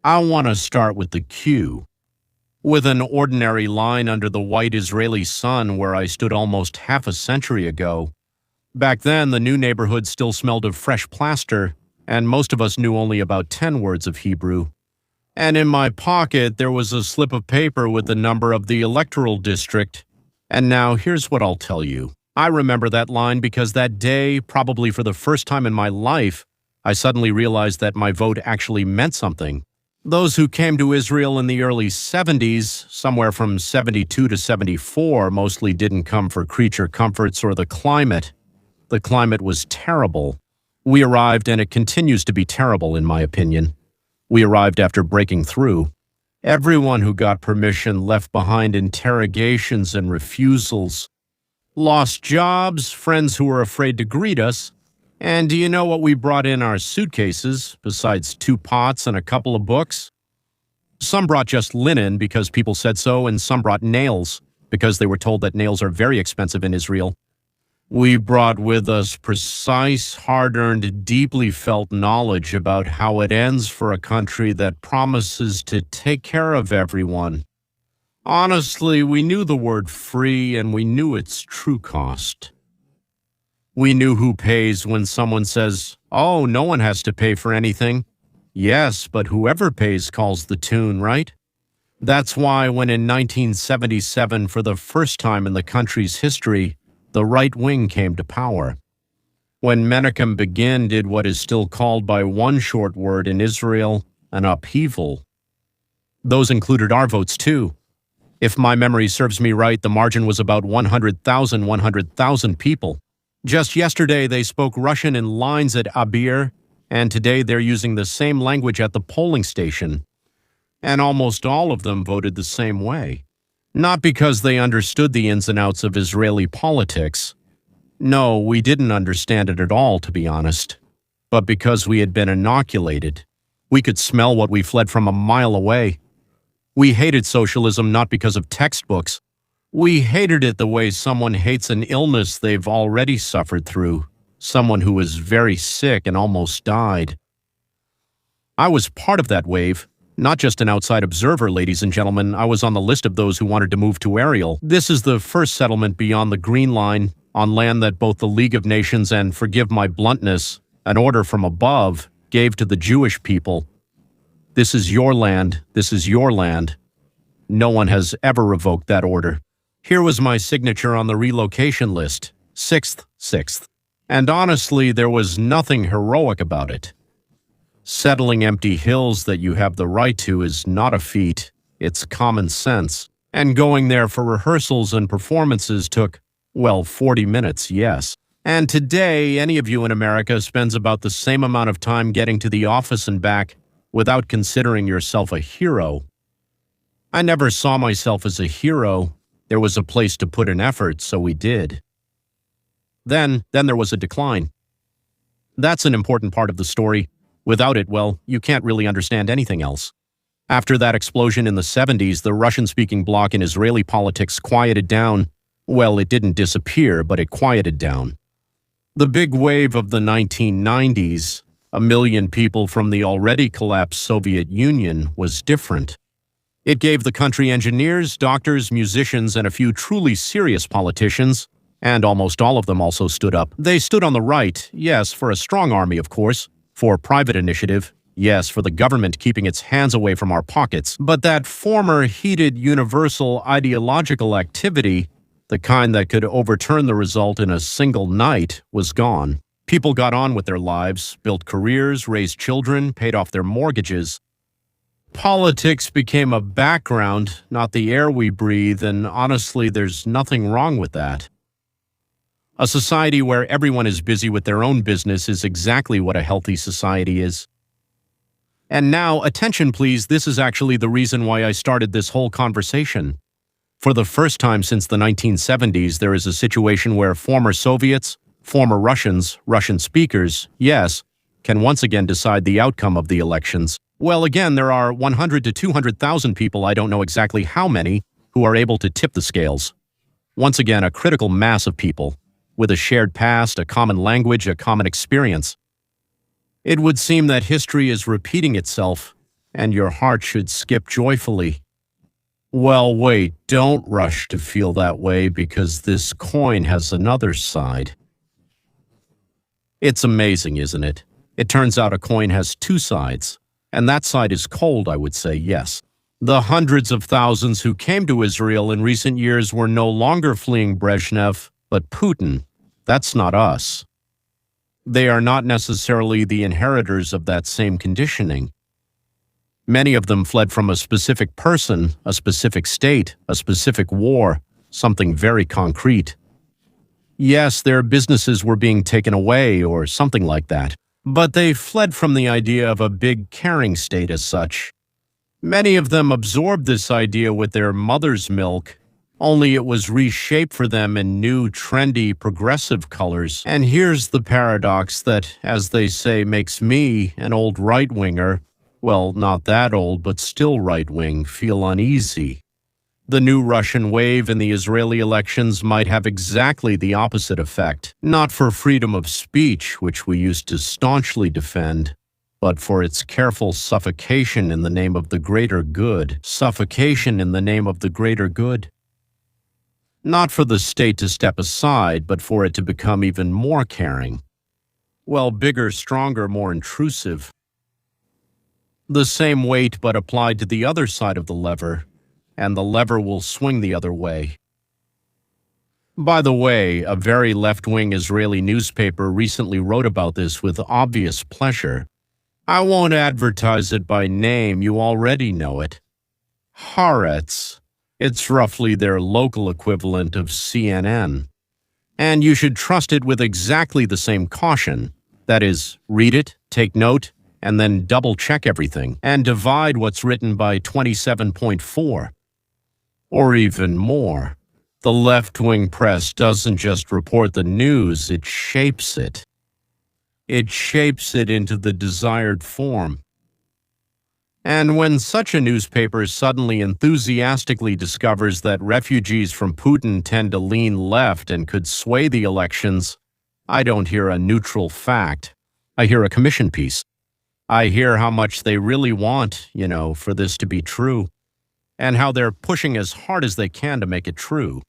I want to start with the Q, with an ordinary line under the white Israeli sun where I stood almost half a century ago. Back then, the new neighborhood still smelled of fresh plaster, and most of us knew only about 10 words of Hebrew. And in my pocket, there was a slip of paper with the number of the electoral district. And now, here's what I'll tell you. I remember that line because that day, probably for the first time in my life, I suddenly realized that my vote actually meant something. Those who came to Israel in the early 70s, somewhere from 72 to 74, mostly didn't come for creature comforts or the climate. The climate was terrible. We arrived, and it continues to be terrible, in my opinion. We arrived after breaking through. Everyone who got permission left behind interrogations and refusals. Lost jobs, friends who were afraid to greet us. And do you know what we brought in our suitcases, besides 2 pots and a couple of books? Some brought just linen because people said so, and some brought nails because they were told that nails are very expensive in Israel. We brought with us precise, hard-earned, deeply felt knowledge about how it ends for a country that promises to take care of everyone. Honestly, we knew the word free, and we knew its true cost. We knew who pays when someone says, "Oh, no one has to pay for anything." Yes, but whoever pays calls the tune, right? That's why when in 1977, for the first time in the country's history, the right wing came to power. When Menachem Begin did what is still called by one short word in Israel, an upheaval. Those included our votes too. If my memory serves me right, the margin was about 100,000 people. Just yesterday, they spoke Russian in lines at Abir, and today they're using the same language at the polling station. And almost all of them voted the same way. Not because they understood the ins and outs of Israeli politics. No, we didn't understand it at all, to be honest. But because we had been inoculated. We could smell what we fled from a mile away. We hated socialism not because of textbooks. We hated it the way someone hates an illness they've already suffered through, someone who was very sick and almost died. I was part of that wave, not just an outside observer, ladies and gentlemen. I was on the list of those who wanted to move to Ariel. This is the first settlement beyond the Green Line, on land that both the League of Nations and, forgive my bluntness, an order from above, gave to the Jewish people. This is your land. This is your land. No one has ever revoked that order. Here was my signature on the relocation list, 6th. And honestly, there was nothing heroic about it. Settling empty hills that you have the right to is not a feat, it's common sense. And going there for rehearsals and performances took, well, 40 minutes, yes. And today, any of you in America spends about the same amount of time getting to the office and back without considering yourself a hero. I never saw myself as a hero. There was a place to put in effort, so we did. Then there was a decline. That's an important part of the story. Without it, well, you can't really understand anything else. After that explosion in the 70s, the Russian-speaking bloc in Israeli politics quieted down. Well, it didn't disappear, but it quieted down. The big wave of the 1990s, 1 million people from the already collapsed Soviet Union, was different. It gave the country engineers, doctors, musicians, and a few truly serious politicians, and almost all of them also stood up. They stood on the right, yes, for a strong army, of course, for private initiative, yes, for the government keeping its hands away from our pockets. But that former heated universal ideological activity, the kind that could overturn the result in a single night, was gone. People got on with their lives, built careers, raised children, paid off their mortgages. Politics became a background, not the air we breathe, and honestly, there's nothing wrong with that. A society where everyone is busy with their own business is exactly what a healthy society is. And now, attention please, this is actually the reason why I started this whole conversation. For the first time since the 1970s, there is a situation where former Soviets, former Russians, Russian speakers, yes, can once again decide the outcome of the elections. Well, again, there are 100 to 200,000 people, I don't know exactly how many, who are able to tip the scales. Once again, a critical mass of people, with a shared past, a common language, a common experience. It would seem that history is repeating itself. and your heart should skip joyfully. Well, wait, don't rush to feel that way because this coin has another side. It's amazing, isn't it? It turns out a coin has two sides, and that side is cold, I would say, yes. The hundreds of thousands who came to Israel in recent years were no longer fleeing Brezhnev, but Putin. That's not us. They are not necessarily the inheritors of that same conditioning. Many of them fled from a specific person, a specific state, a specific war, something very concrete. Yes, their businesses were being taken away or something like that, but they fled from the idea of a big caring state as such. Many of them absorbed this idea with their mother's milk, only it was reshaped for them in new, trendy, progressive colors. And here's the paradox that, as they say, makes me, an old right-winger, well, not that old, but still right-wing, feel uneasy. The new Russian wave in the Israeli elections might have exactly the opposite effect, not for freedom of speech, which we used to staunchly defend, but for its careful suffocation in the name of the greater good. Suffocation in the name of the greater good. Not for the state to step aside, but for it to become even more caring. Well, bigger, stronger, more intrusive. The same weight but applied to the other side of the lever, and the lever will swing the other way. By the way, a very left-wing Israeli newspaper recently wrote about this with obvious pleasure. I won't advertise it by name, you already know it. Haaretz. It's roughly their local equivalent of CNN. And you should trust it with exactly the same caution. That is, read it, take note, and then double-check everything, and divide what's written by 27.4. Or even more. The left-wing press doesn't just report the news, it shapes it. It shapes it into the desired form. And when such a newspaper suddenly enthusiastically discovers that refugees from Putin tend to lean left and could sway the elections, I don't hear a neutral fact. I hear a commission piece. I hear how much they really want, for this to be true, and how they're pushing as hard as they can to make it true.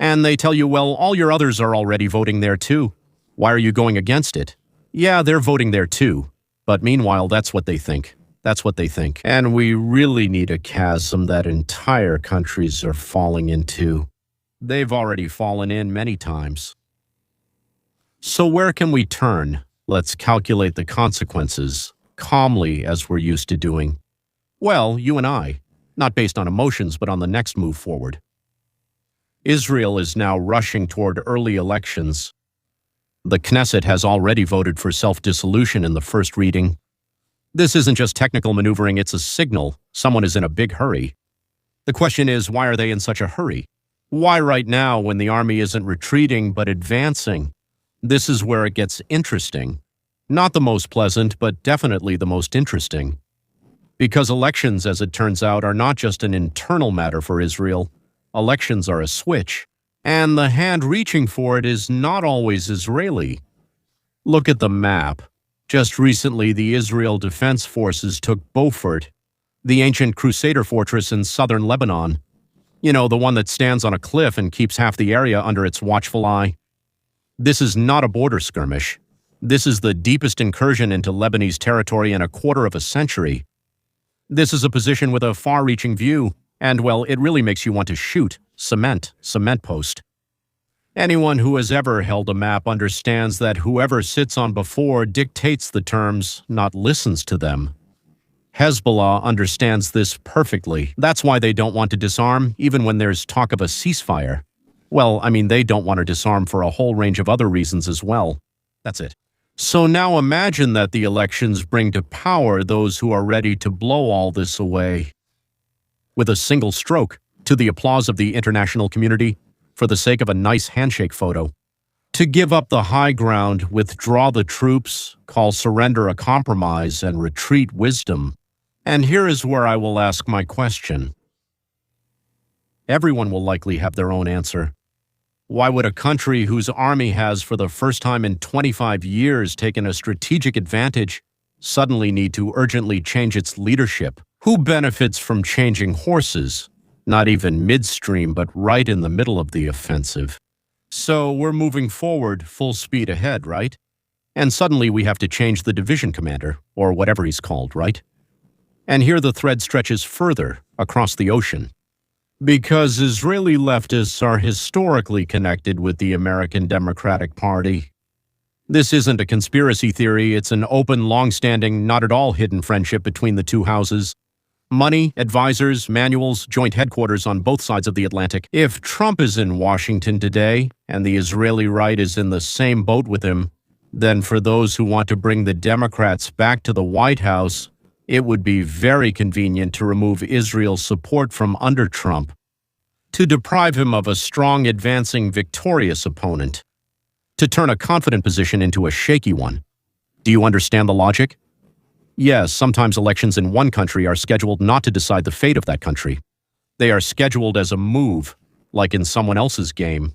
And they tell you, well, all your others are already voting there too. Why are you going against it? Yeah, they're voting there too. But meanwhile, that's what they think. That's what they think. And we really need a chasm that entire countries are falling into. They've already fallen in many times. So where can we turn? Let's calculate the consequences, calmly as we're used to doing. Well, you and I, not based on emotions, but on the next move forward. Israel is now rushing toward early elections. The Knesset has already voted for self-dissolution in the first reading. This isn't just technical maneuvering, it's a signal. Someone is in a big hurry. The question is, why are they in such a hurry? Why right now when the army isn't retreating but advancing? This is where it gets interesting. Not the most pleasant, but definitely the most interesting. Because elections, as it turns out, are not just an internal matter for Israel. Elections are a switch, and the hand reaching for it is not always Israeli. Look at the map. Just recently, the Israel Defense Forces took Beaufort, the ancient Crusader fortress in southern Lebanon. The one that stands on a cliff and keeps half the area under its watchful eye. This is not a border skirmish. This is the deepest incursion into Lebanese territory in a quarter of a century. This is a position with a far-reaching view, and, well, it really makes you want to shoot, cement post. Anyone who has ever held a map understands that whoever sits on before dictates the terms, not listens to them. Hezbollah understands this perfectly. That's why they don't want to disarm, even when there's talk of a ceasefire. Well, they don't want to disarm for a whole range of other reasons as well. That's it. So now imagine that the elections bring to power those who are ready to blow all this away. With a single stroke, to the applause of the international community, for the sake of a nice handshake photo. To give up the high ground, withdraw the troops, call surrender a compromise, and retreat wisdom. And here is where I will ask my question. Everyone will likely have their own answer. Why would a country whose army has, for the first time in 25 years, taken a strategic advantage, suddenly need to urgently change its leadership, Who benefits from changing horses? Not even midstream, but right in the middle of the offensive. So we're moving forward full speed ahead, right? And suddenly we have to change the division commander, or whatever he's called, right? And here the thread stretches further across the ocean. Because Israeli leftists are historically connected with the American Democratic Party. This isn't a conspiracy theory, it's an open, long-standing, not at all hidden friendship between the two houses. Money, advisors, manuals, joint headquarters on both sides of the Atlantic. If Trump is in Washington today, and the Israeli right is in the same boat with him, then for those who want to bring the Democrats back to the White House, it would be very convenient to remove Israel's support from under Trump, to deprive him of a strong, advancing, victorious opponent, to turn a confident position into a shaky one. Do you understand the logic? Yes, sometimes elections in one country are scheduled not to decide the fate of that country. They are scheduled as a move, like in someone else's game.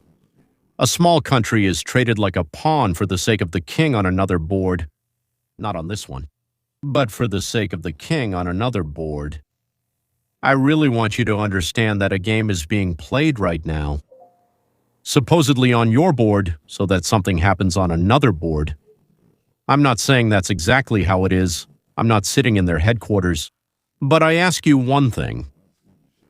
A small country is traded like a pawn for the sake of the king on another board. Not on this one, but for the sake of the king on another board. I really want you to understand that a game is being played right now. Supposedly on your board, so that something happens on another board. I'm not saying that's exactly how it is. I'm not sitting in their headquarters. But I ask you one thing.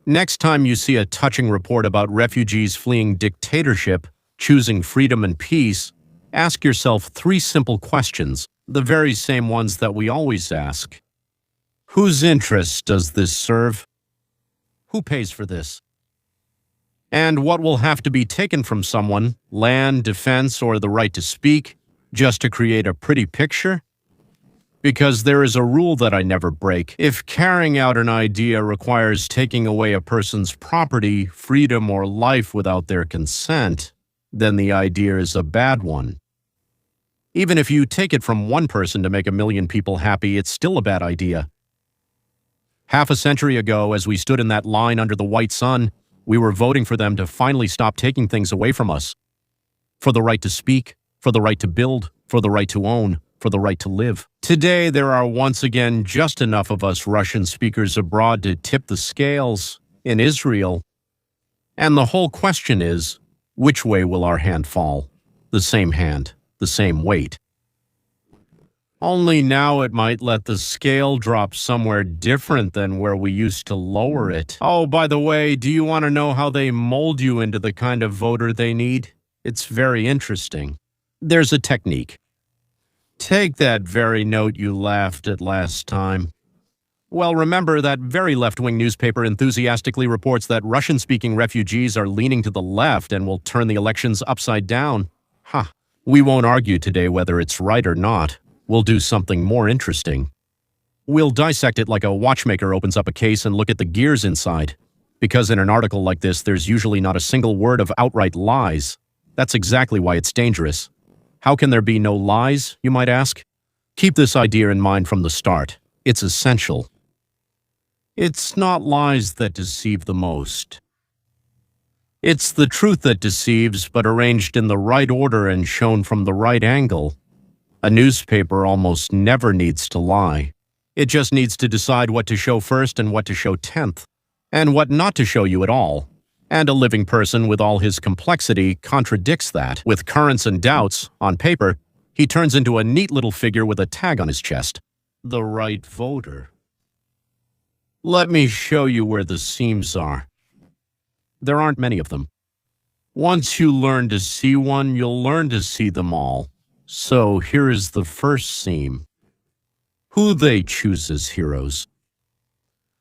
Next time you see a touching report about refugees fleeing dictatorship, choosing freedom and peace, ask yourself 3 simple questions, the very same ones that we always ask. Whose interests does this serve? Who pays for this? And what will have to be taken from someone, land, defense, or the right to speak, just to create a pretty picture? Because there is a rule that I never break. If carrying out an idea requires taking away a person's property, freedom, or life without their consent, then the idea is a bad one. Even if you take it from one person to make 1 million people happy, it's still a bad idea. Half a century ago, as we stood in that line under the white sun, we were voting for them to finally stop taking things away from us. For the right to speak, for the right to build, for the right to own, for the right to live. Today, there are once again just enough of us Russian speakers abroad to tip the scales in Israel. And the whole question is, which way will our hand fall? The same hand, the same weight. Only now it might let the scale drop somewhere different than where we used to lower it. Oh, by the way, do you want to know how they mold you into the kind of voter they need? It's very interesting. There's a technique. Take that very note you laughed at last time. Well, remember that very left-wing newspaper enthusiastically reports that Russian-speaking refugees are leaning to the left and will turn the elections upside down. Ha! We won't argue today whether it's right or not. We'll do something more interesting. We'll dissect it like a watchmaker opens up a case and look at the gears inside. Because in an article like this, there's usually not a single word of outright lies. That's exactly why it's dangerous. How can there be no lies, you might ask? Keep this idea in mind from the start. It's essential. It's not lies that deceive the most. It's the truth that deceives, but arranged in the right order and shown from the right angle. A newspaper almost never needs to lie. It just needs to decide what to show first and what to show 10th, and what not to show you at all. And a living person with all his complexity contradicts that. With currents and doubts, on paper, he turns into a neat little figure with a tag on his chest. The right voter. Let me show you where the seams are. There aren't many of them. Once you learn to see one, you'll learn to see them all. So here is the first seam. Who they choose as heroes.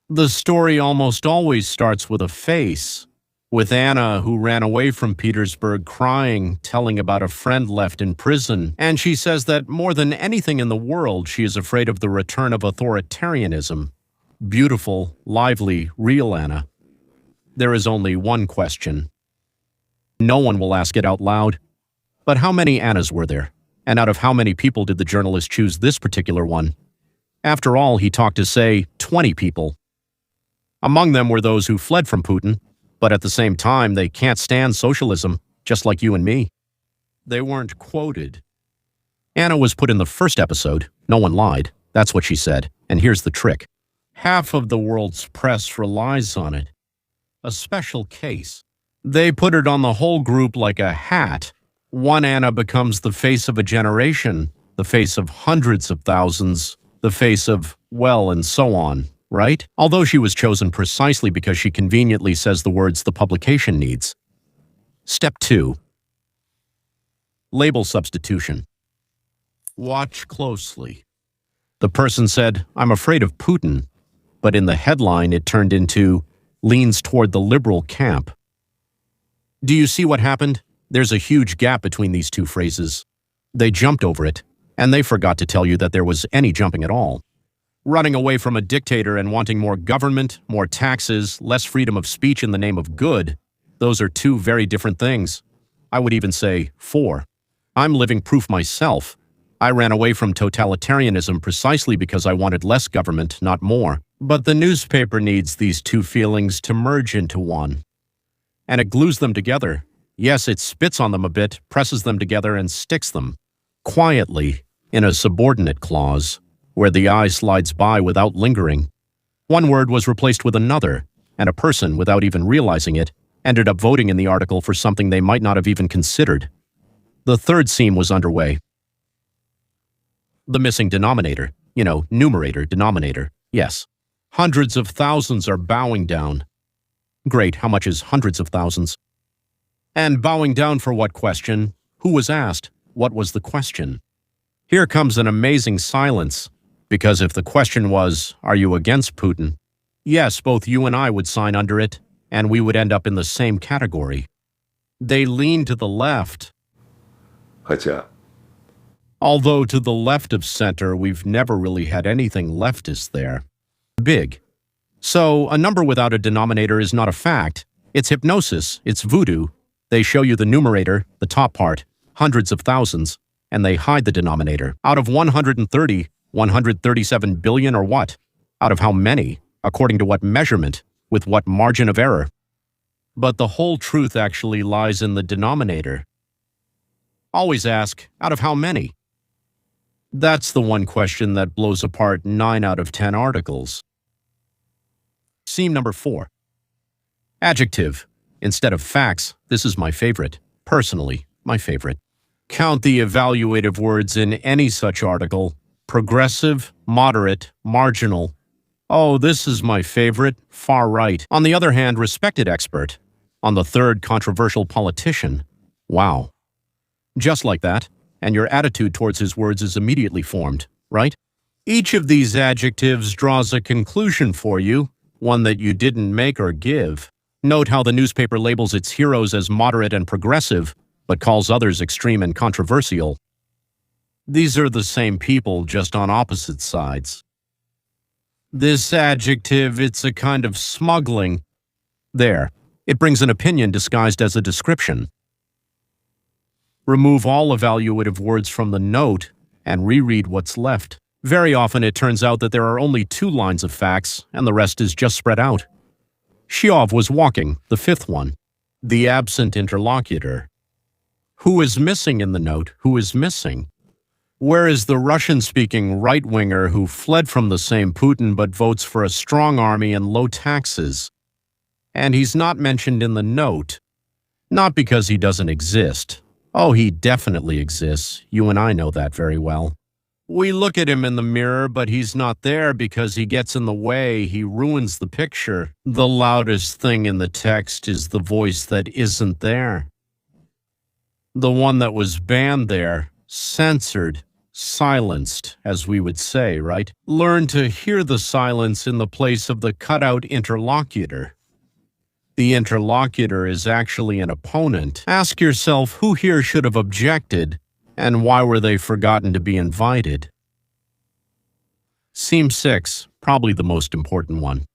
The story almost always starts with a face. With Anna, who ran away from Petersburg crying, telling about a friend left in prison, and she says that more than anything in the world, she is afraid of the return of authoritarianism. Beautiful, lively, real Anna. There is only one question. No one will ask it out loud. But how many Annas were there? And out of how many people did the journalist choose this particular one? After all, he talked to, say, 20 people. Among them were those who fled from Putin, but at the same time, they can't stand socialism, just like you and me. They weren't quoted. Anna was put in the first episode. No one lied. That's what she said. And here's the trick. Half of the world's press relies on it. A special case. They put it on the whole group like a hat. One Anna becomes the face of a generation, the face of hundreds of thousands, the face of, well, and so on, right? Although she was chosen precisely because she conveniently says the words the publication needs. Step 2. Label substitution. Watch closely. The person said, "I'm afraid of Putin," but in the headline it turned into, "leans toward the liberal camp." Do you see what happened? There's a huge gap between these two phrases. They jumped over it, and they forgot to tell you that there was any jumping at all. Running away from a dictator and wanting more government, more taxes, less freedom of speech in the name of good, those are two very different things. I would even say 4. I'm living proof myself. I ran away from totalitarianism precisely because I wanted less government, not more. But the newspaper needs these two feelings to merge into one. And it glues them together. Yes, it spits on them a bit, presses them together, and sticks them. Quietly, in a subordinate clause, where the eye slides by without lingering. One word was replaced with another, and a person, without even realizing it, ended up voting in the article for something they might not have even considered. The third seam was underway. The missing denominator. Numerator, denominator. Yes. Hundreds of thousands are bowing down. Great, how much is hundreds of thousands? And bowing down for what question? Who was asked? What was the question? Here comes an amazing silence, because if the question was, "Are you against Putin?" Yes, both you and I would sign under it, and we would end up in the same category. They lean to the left. Although to the left of center, we've never really had anything leftist there. Big. So, a number without a denominator is not a fact. It's hypnosis, it's voodoo. They show you the numerator, the top part, hundreds of thousands, and they hide the denominator. Out of 130, 137 billion or what? Out of how many? According to what measurement? With what margin of error? But the whole truth actually lies in the denominator. Always ask, out of how many? That's the one question that blows apart 9 out of 10 articles. Seam number 4. Adjective. Instead of facts, this is my favorite. Personally, my favorite. Count the evaluative words in any such article. Progressive, moderate, marginal. Oh, this is my favorite. Far right. On the other hand, respected expert. On the third, controversial politician. Wow. Just like that, and your attitude towards his words is immediately formed, right? Each of these adjectives draws a conclusion for you, one that you didn't make or give. Note how the newspaper labels its heroes as moderate and progressive, but calls others extreme and controversial. These are the same people, just on opposite sides. This adjective, it's a kind of smuggling. There, it brings an opinion disguised as a description. Remove all evaluative words from the note and reread what's left. Very often it turns out that there are only 2 lines of facts and the rest is just spread out. Shiov was walking, the 5th one. The absent interlocutor. Who is missing in the note? Who is missing? Where is the Russian-speaking right-winger who fled from the same Putin but votes for a strong army and low taxes? And he's not mentioned in the note. Not because he doesn't exist. Oh, he definitely exists. You and I know that very well. We look at him in the mirror, but he's not there because he gets in the way. He ruins the picture. The loudest thing in the text is the voice that isn't there. The one that was banned there, censored, silenced, as we would say, right? Learn to hear the silence in the place of the cutout interlocutor. The interlocutor is actually an opponent. Ask yourself who here should have objected, and why were they forgotten to be invited? Seam 6, probably the most important one.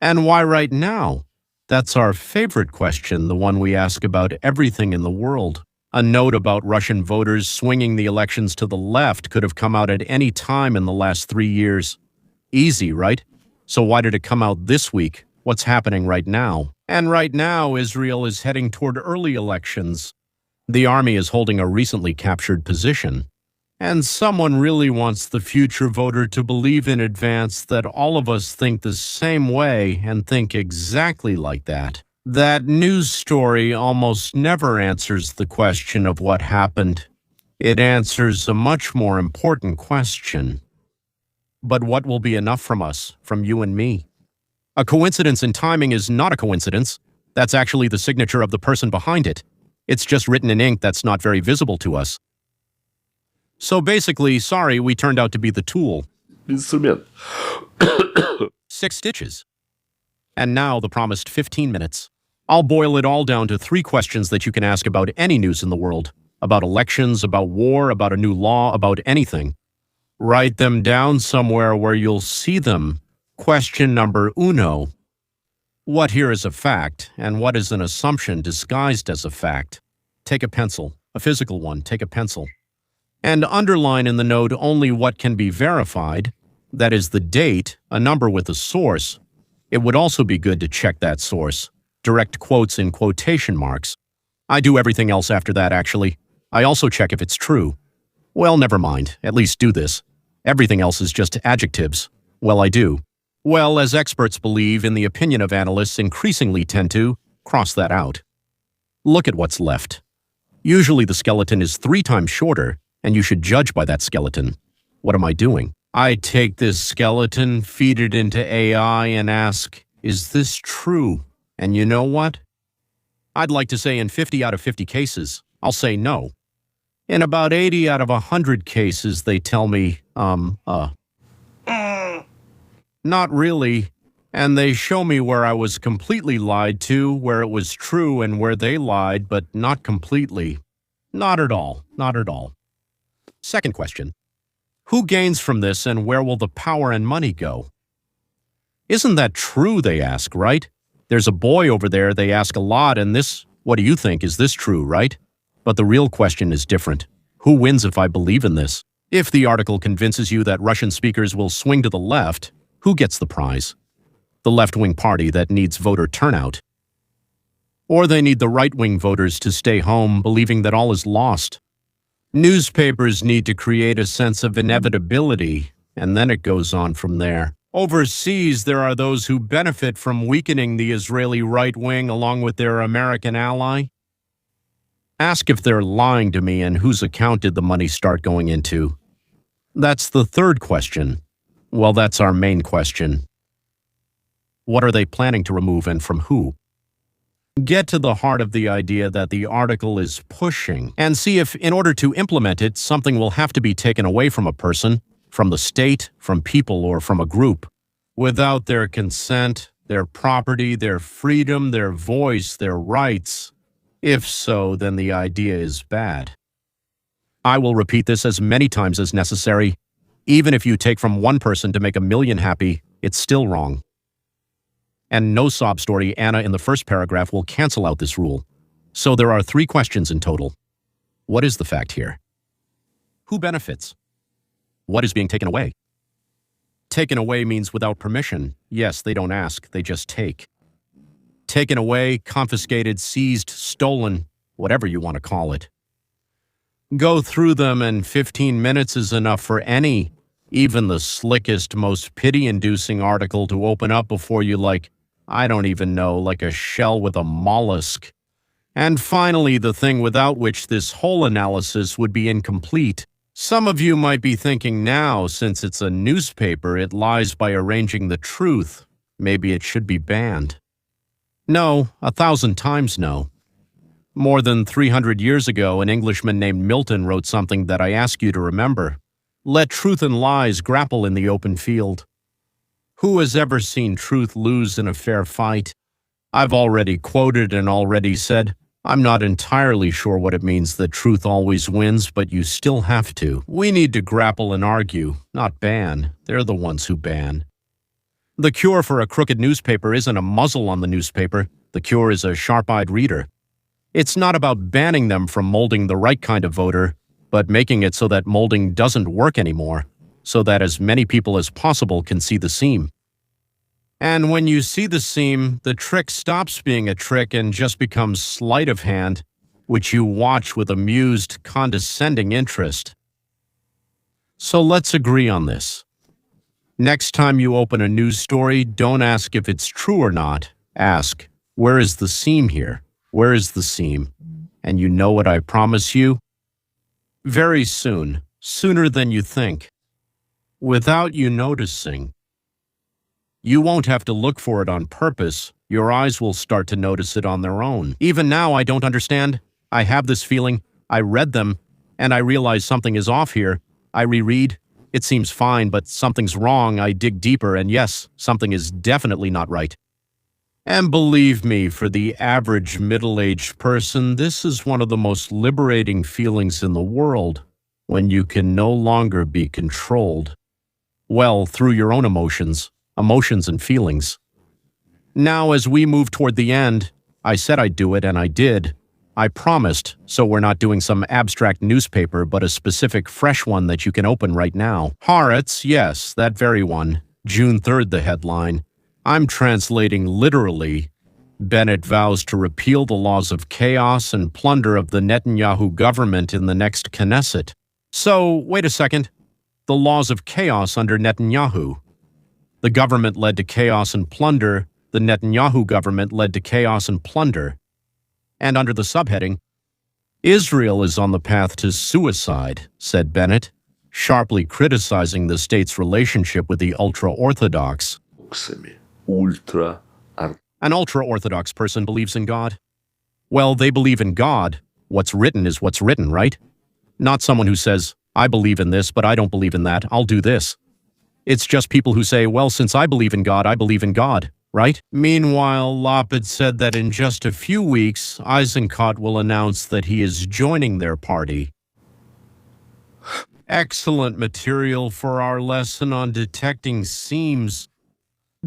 And why right now? That's our favorite question, the one we ask about everything in the world. A note about Russian voters swinging the elections to the left could have come out at any time in the last 3 years. Easy, right? So why did it come out this week? What's happening right now? And right now, Israel is heading toward early elections. The army is holding a recently captured position. And someone really wants the future voter to believe in advance that all of us think the same way and think exactly like that. That news story almost never answers the question of what happened. It answers a much more important question. But what will be enough from us, from you and me? A coincidence in timing is not a coincidence. That's actually the signature of the person behind it. It's just written in ink that's not very visible to us. So basically, sorry, we turned out to be the tool. Instrumento. 6 stitches. And now the promised 15 minutes. I'll boil it all down to 3 questions that you can ask about any news in the world. About elections, about war, about a new law, about anything. Write them down somewhere where you'll see them. Question number 1. What here is a fact, and what is an assumption disguised as a fact? Take a pencil, a physical one, take a pencil. And underline in the note only what can be verified, that is the date, a number with a source. It would also be good to check that source. Direct quotes in quotation marks. I do everything else after that, actually. I also check if it's true. Well, never mind. At least do this. Everything else is just adjectives. Well, I do. Well, as experts believe, in the opinion of analysts, increasingly tend to cross that out. Look at what's left. Usually the skeleton is 3 times shorter, and you should judge by that skeleton. What am I doing? I take this skeleton, feed it into AI, and ask, is this true? And you know what? I'd like to say in 50 out of 50 cases, I'll say no. In about 80 out of 100 cases, they tell me, not really, and they show me where I was completely lied to, where it was true, and where they lied, but not completely. Not at all, not at all. Second question. Who gains from this, and where will the power and money go? Isn't that true, they ask, right? There's a boy over there, they ask a lot, and this, what do you think, is this true, right? But the real question is different. Who wins if I believe in this? If the article convinces you that Russian speakers will swing to the left, who gets the prize? The left-wing party that needs voter turnout. Or they need the right-wing voters to stay home, believing that all is lost. Newspapers need to create a sense of inevitability, and then it goes on from there. Overseas, there are those who benefit from weakening the Israeli right wing along with their American ally. Ask if they're lying to me and whose account did the money start going into. That's the third question. Well, that's our main question. What are they planning to remove and from who? Get to the heart of the idea that the article is pushing and see if, in order to implement it, something will have to be taken away from a person, from the state, from people, or from a group. Without their consent, their property, their freedom, their voice, their rights. If so, then the idea is bad. I will repeat this as many times as necessary. Even if you take from one person to make 1,000,000 happy, it's still wrong. And no sob story Anna in the first paragraph will cancel out this rule. So there are 3 questions in total. What is the fact here? Who benefits? What is being taken away? Taken away means without permission. Yes, they don't ask, they just take. Taken away, confiscated, seized, stolen, whatever you want to call it. Go through them, and 15 minutes is enough for any, even the slickest, most pity-inducing article to open up before you like, I don't even know, like a shell with a mollusk. And finally, the thing without which this whole analysis would be incomplete. Some of you might be thinking now, since it's a newspaper, it lies by arranging the truth. Maybe it should be banned. No, 1,000 times no. More than 300 years ago, an Englishman named Milton wrote something that I ask you to remember. Let truth and lies grapple in the open field. Who has ever seen truth lose in a fair fight? I've already quoted and already said, I'm not entirely sure what it means that truth always wins, but you still have to. We need to grapple and argue, not ban. They're the ones who ban. The cure for a crooked newspaper isn't a muzzle on the newspaper. The cure is a sharp-eyed reader. It's not about banning them from molding the right kind of voter, but making it so that molding doesn't work anymore, so that as many people as possible can see the seam. And when you see the seam, the trick stops being a trick and just becomes sleight of hand, which you watch with amused, condescending interest. So let's agree on this. Next time you open a news story, don't ask if it's true or not. Ask, where is the seam here? Where is the seam? And you know what I promise you? Very soon, sooner than you think, without you noticing. You won't have to look for it on purpose. Your eyes will start to notice it on their own. Even now, I don't understand. I have this feeling. I read them, and I realize something is off here. I reread. It seems fine, but something's wrong. I dig deeper, and yes, something is definitely not right. And believe me, for the average middle-aged person, this is one of the most liberating feelings in the world, when you can no longer be controlled. Well, through your own emotions and feelings. Now, as we move toward the end, I said I'd do it, and I did. I promised, so we're not doing some abstract newspaper, but a specific fresh one that you can open right now. Haaretz, yes, that very one. June 3rd, the headline. I'm translating literally. Bennett vows to repeal the laws of chaos and plunder of the Netanyahu government in the next Knesset. So, wait a second. The laws of chaos under Netanyahu. The government led to chaos and plunder. The Netanyahu government led to chaos and plunder. And under the subheading, Israel is on the path to suicide, said Bennett, sharply criticizing the state's relationship with the ultra-Orthodox. An ultra-Orthodox person believes in God? Well, they believe in God. What's written is what's written, right? Not someone who says, I believe in this, but I don't believe in that. I'll do this. It's just people who say, well, since I believe in God, right? Meanwhile, Lapid said that in just a few weeks, Eisenkot will announce that he is joining their party. Excellent material for our lesson on detecting seams.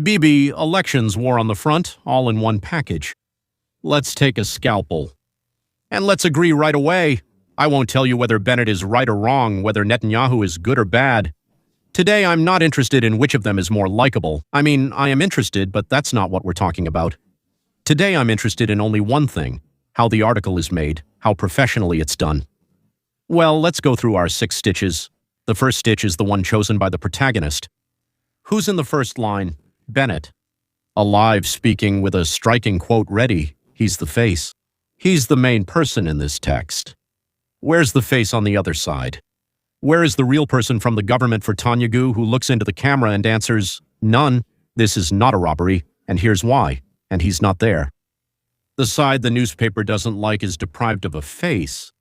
Bibi, elections, war on the front, all in one package. Let's take a scalpel. And let's agree right away. I won't tell you whether Bennett is right or wrong, whether Netanyahu is good or bad. Today, I'm not interested in which of them is more likable. I mean, I am interested, but that's not what we're talking about. Today, I'm interested in only one thing, how the article is made, how professionally it's done. Well, let's go through our 6 stitches. The first stitch is the one chosen by the protagonist. Who's in the first line? Bennett. Alive, speaking with a striking quote ready. He's the face. He's the main person in this text. Where's the face on the other side? Where is the real person from the government for Tanyagu who looks into the camera and answers, none, this is not a robbery, and here's why, and he's not there. The side the newspaper doesn't like is deprived of a face.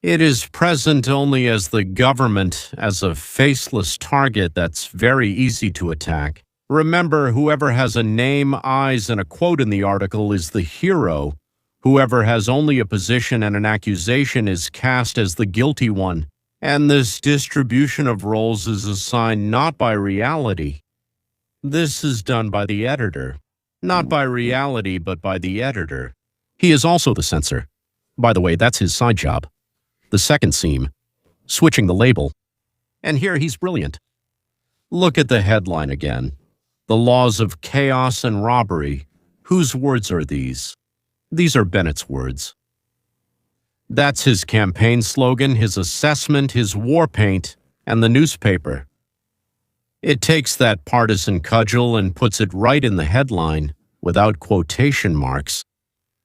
It is present only as the government, as a faceless target that's very easy to attack. Remember, whoever has a name, eyes, and a quote in the article is the hero. Whoever has only a position and an accusation is cast as the guilty one. And this distribution of roles is assigned not by reality. This is done by the editor. Not by reality, but by the editor. He is also the censor. By the way, that's his side job. The second seam, switching the label. And here he's brilliant. Look at the headline again. The laws of chaos and robbery. Whose words are these? These are Bennett's words. That's his campaign slogan, his assessment, his war paint, and the newspaper. It takes that partisan cudgel and puts it right in the headline, without quotation marks.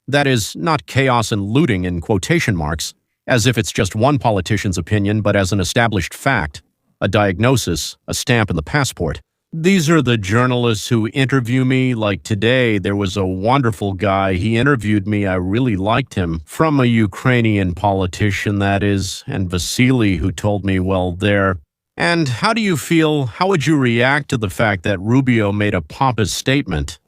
That is, not chaos and looting in quotation marks, as if it's just one politician's opinion, but as an established fact, a diagnosis, a stamp in the passport. These are the journalists who interview me. Like today, there was a wonderful guy. He interviewed me. I really liked him. From a Ukrainian politician, that is, and Vasily, who told me, well, there. And how do you feel? How would you react to the fact that Rubio made a pompous statement?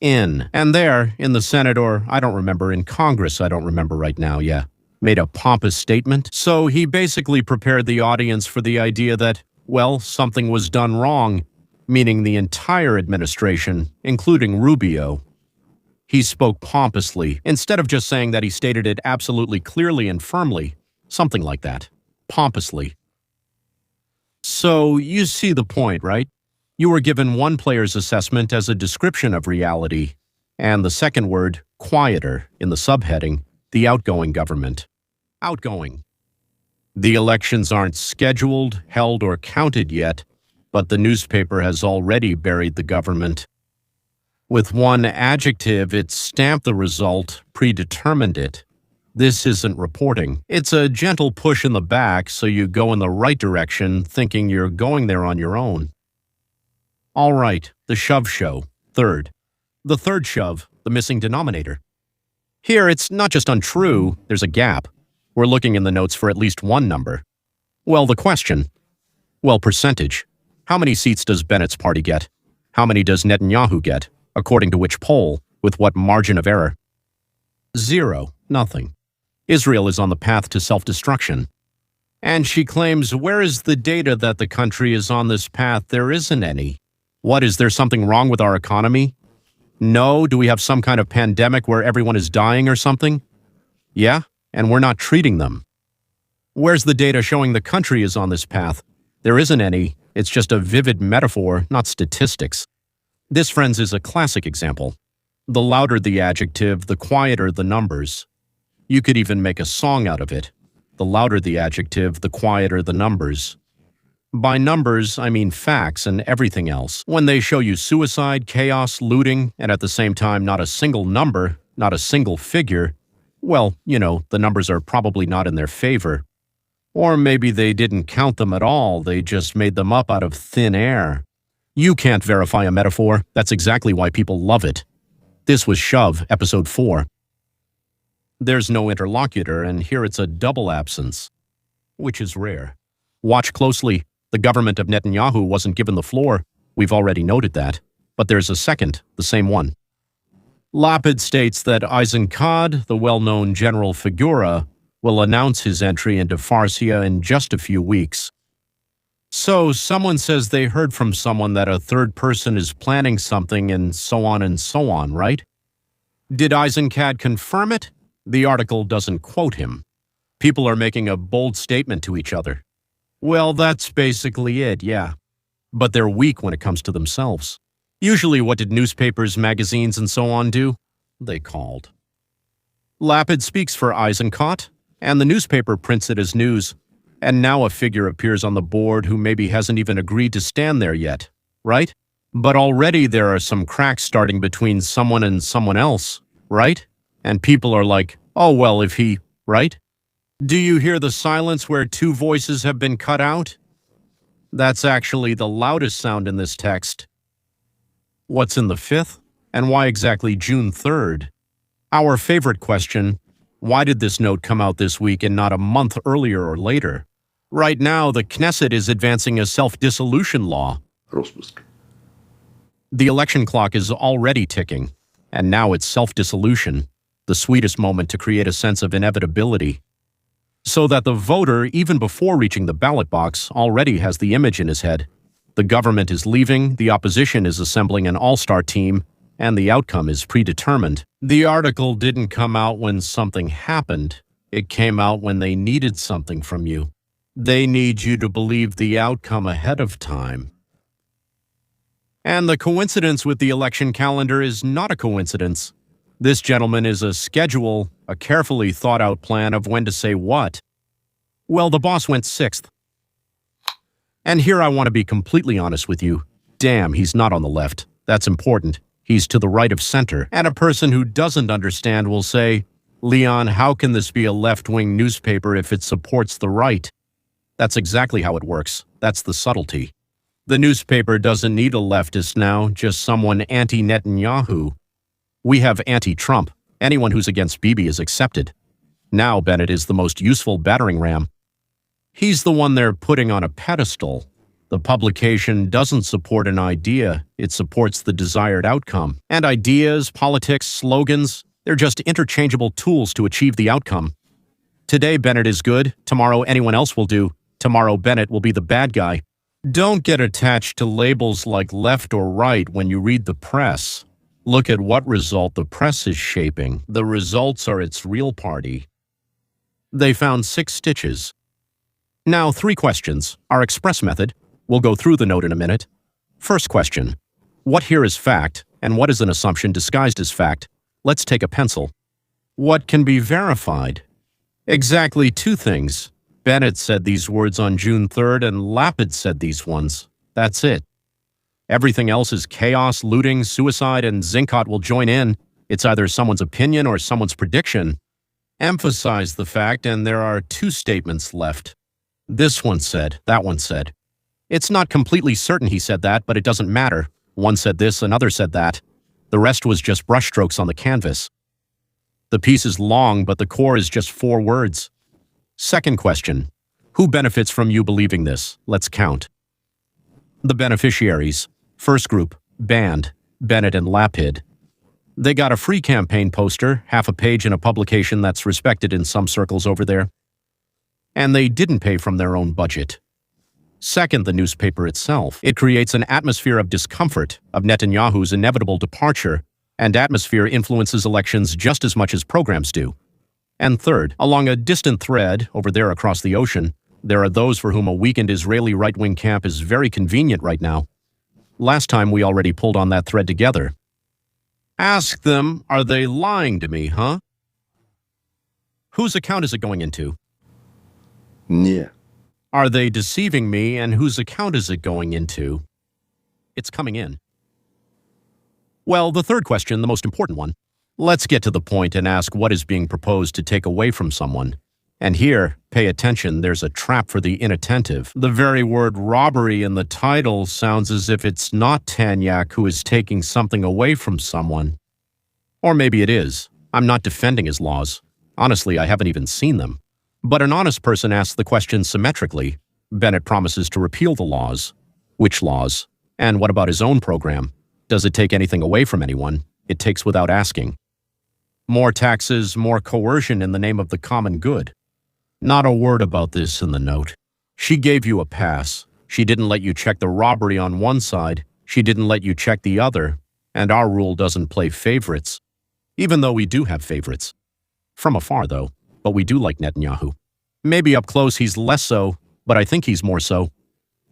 And there, in the Senate, or I don't remember, in Congress, I don't remember right now, yeah, made a pompous statement. So he basically prepared the audience for the idea that, well, something was done wrong, meaning the entire administration, including Rubio. He spoke pompously, instead of just saying that he stated it absolutely clearly and firmly, something like that, pompously. So you see the point, right? You were given one player's assessment as a description of reality, and the second word, quieter, in the subheading, the outgoing government. Outgoing. The elections aren't scheduled, held, or counted yet, but the newspaper has already buried the government. With one adjective, it stamped the result, predetermined it. This isn't reporting. It's a gentle push in the back so you go in the right direction, thinking you're going there on your own. All right, the shove show, third. The third shove, the missing denominator. Here, it's not just untrue, there's a gap. We're looking in the notes for at least one number. Well, the question. Well, percentage. How many seats does Bennett's party get? How many does Netanyahu get? According to which poll? With what margin of error? 0. Nothing. Israel is on the path to self-destruction. And she claims, where is the data that the country is on this path? There isn't any. What, is there something wrong with our economy? No, do we have some kind of pandemic where everyone is dying or something? Yeah, and we're not treating them. Where's the data showing the country is on this path? There isn't any. It's just a vivid metaphor, not statistics. This, friends, is a classic example. The louder the adjective, the quieter the numbers. You could even make a song out of it. The louder the adjective, the quieter the numbers. By numbers, I mean facts and everything else. When they show you suicide, chaos, looting, and at the same time not a single number, not a single figure, well, the numbers are probably not in their favor. Or maybe they didn't count them at all, they just made them up out of thin air. You can't verify a metaphor, that's exactly why people love it. This was Shove, Episode 4. There's no interlocutor, and here it's a double absence, which is rare. Watch closely. The government of Netanyahu wasn't given the floor. We've already noted that. But there's a second, the same one. Lapid states that Eisenkot, the well-known general figura, will announce his entry into Farsia in just a few weeks. So someone says they heard from someone that a third person is planning something and so on, right? Did Eisenkot confirm it? The article doesn't quote him. People are making a bold statement to each other. Well, that's basically it, yeah. But they're weak when it comes to themselves. Usually, what did newspapers, magazines, and so on do? They called. Lapid speaks for Eisenkot, and the newspaper prints it as news. And now a figure appears on the board who maybe hasn't even agreed to stand there yet, right? But already there are some cracks starting between someone and someone else, right? And people are like, oh, well, if he, right? Do you hear the silence where two voices have been cut out? That's actually the loudest sound in this text. What's in the fifth? And why exactly June 3rd? Our favorite question, why did this note come out this week and not a month earlier or later? Right now, the Knesset is advancing a self-dissolution law. The election clock is already ticking, and now it's self-dissolution, the sweetest moment to create a sense of inevitability. So that the voter, even before reaching the ballot box, already has the image in his head. The government is leaving, the opposition is assembling an all-star team, and the outcome is predetermined. The article didn't come out when something happened. It came out when they needed something from you. They need you to believe the outcome ahead of time. And the coincidence with the election calendar is not a coincidence. This, gentleman, is a schedule, a carefully thought-out plan of when to say what. Well, the boss went 6th. And here I want to be completely honest with you. Damn, he's not on the left. That's important. He's to the right of center. And a person who doesn't understand will say, Leon, how can this be a left-wing newspaper if it supports the right? That's exactly how it works. That's the subtlety. The newspaper doesn't need a leftist now, just someone anti-Netanyahu. We have anti-Trump. Anyone who's against Bibi is accepted. Now Bennett is the most useful battering ram. He's the one they're putting on a pedestal. The publication doesn't support an idea, it supports the desired outcome. And ideas, politics, slogans, they're just interchangeable tools to achieve the outcome. Today Bennett is good, tomorrow anyone else will do, tomorrow Bennett will be the bad guy. Don't get attached to labels like left or right when you read the press. Look at what result the press is shaping. The results are its real party. They found 6 stitches. Now 3 questions. Our express method. We'll go through the note in a minute. First question. What here is fact, and what is an assumption disguised as fact? Let's take a pencil. What can be verified? Exactly 2 things. Bennett said these words on June 3rd, and Lapid said these ones. That's it. Everything else is chaos, looting, suicide, and Zincott will join in. It's either someone's opinion or someone's prediction. Emphasize the fact, and there are two statements left. This one said, that one said. It's not completely certain he said that, but it doesn't matter. One said this, another said that. The rest was just brushstrokes on the canvas. The piece is long, but the core is just 4 words. Second question. Who benefits from you believing this? Let's count. The beneficiaries. First group, Band, Bennett and Lapid. They got a free campaign poster, half a page in a publication that's respected in some circles over there. And they didn't pay from their own budget. Second, the newspaper itself. It creates an atmosphere of discomfort, of Netanyahu's inevitable departure, and atmosphere influences elections just as much as programs do. And third, along a distant thread, over there across the ocean, there are those for whom a weakened Israeli right-wing camp is very convenient right now. Last time we already pulled on that thread together. Ask them, are they lying to me, huh? Whose account is it going into? Yeah. Are they deceiving me, and whose account is it going into? It's coming in. Well, the third question, the most important one. Let's get to the point and ask what is being proposed to take away from someone. And here, pay attention, there's a trap for the inattentive. The very word robbery in the title sounds as if it's not Tanyak who is taking something away from someone. Or maybe it is. I'm not defending his laws. Honestly, I haven't even seen them. But an honest person asks the question symmetrically. Bennett promises to repeal the laws. Which laws? And what about his own program? Does it take anything away from anyone? It takes without asking. More taxes, more coercion in the name of the common good. Not a word about this in the note. She gave you a pass. She didn't let you check the robbery on one side. She didn't let you check the other. And our rule doesn't play favorites. Even though we do have favorites. From afar, though. But we do like Netanyahu. Maybe up close he's less so, but I think he's more so.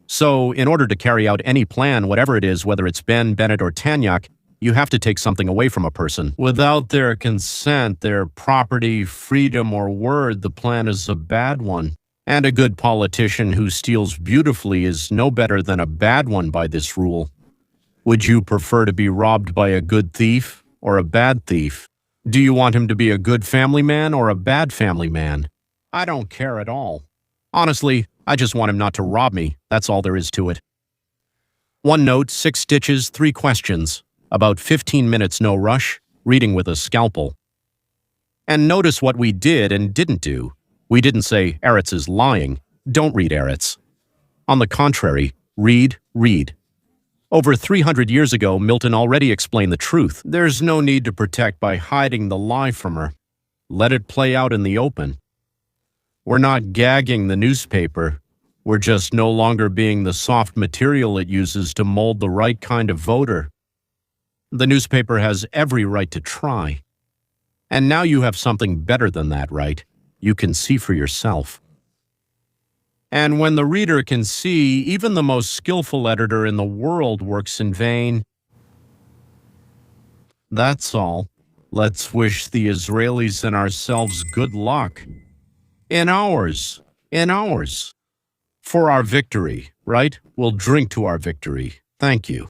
So, in order to carry out any plan, whatever it is, whether it's Ben, Bennett, or Tanyak, you have to take something away from a person. Without their consent, their property, freedom, or word, the plan is a bad one. And a good politician who steals beautifully is no better than a bad one by this rule. Would you prefer to be robbed by a good thief or a bad thief? Do you want him to be a good family man or a bad family man? I don't care at all. Honestly, I just want him not to rob me. That's all there is to it. One note, 6 stitches, 3 questions. About 15 minutes, no rush, reading with a scalpel. And notice what we did and didn't do. We didn't say, Eretz is lying. Don't read Eretz. On the contrary, read. Over 300 years ago, Milton already explained the truth. There's no need to protect by hiding the lie from her. Let it play out in the open. We're not gagging the newspaper. We're just no longer being the soft material it uses to mold the right kind of voter. The newspaper has every right to try. And now you have something better than that right. You can see for yourself. And when the reader can see, even the most skillful editor in the world works in vain. That's all. Let's wish the Israelis and ourselves good luck. In ours. For our victory, right? We'll drink to our victory. Thank you.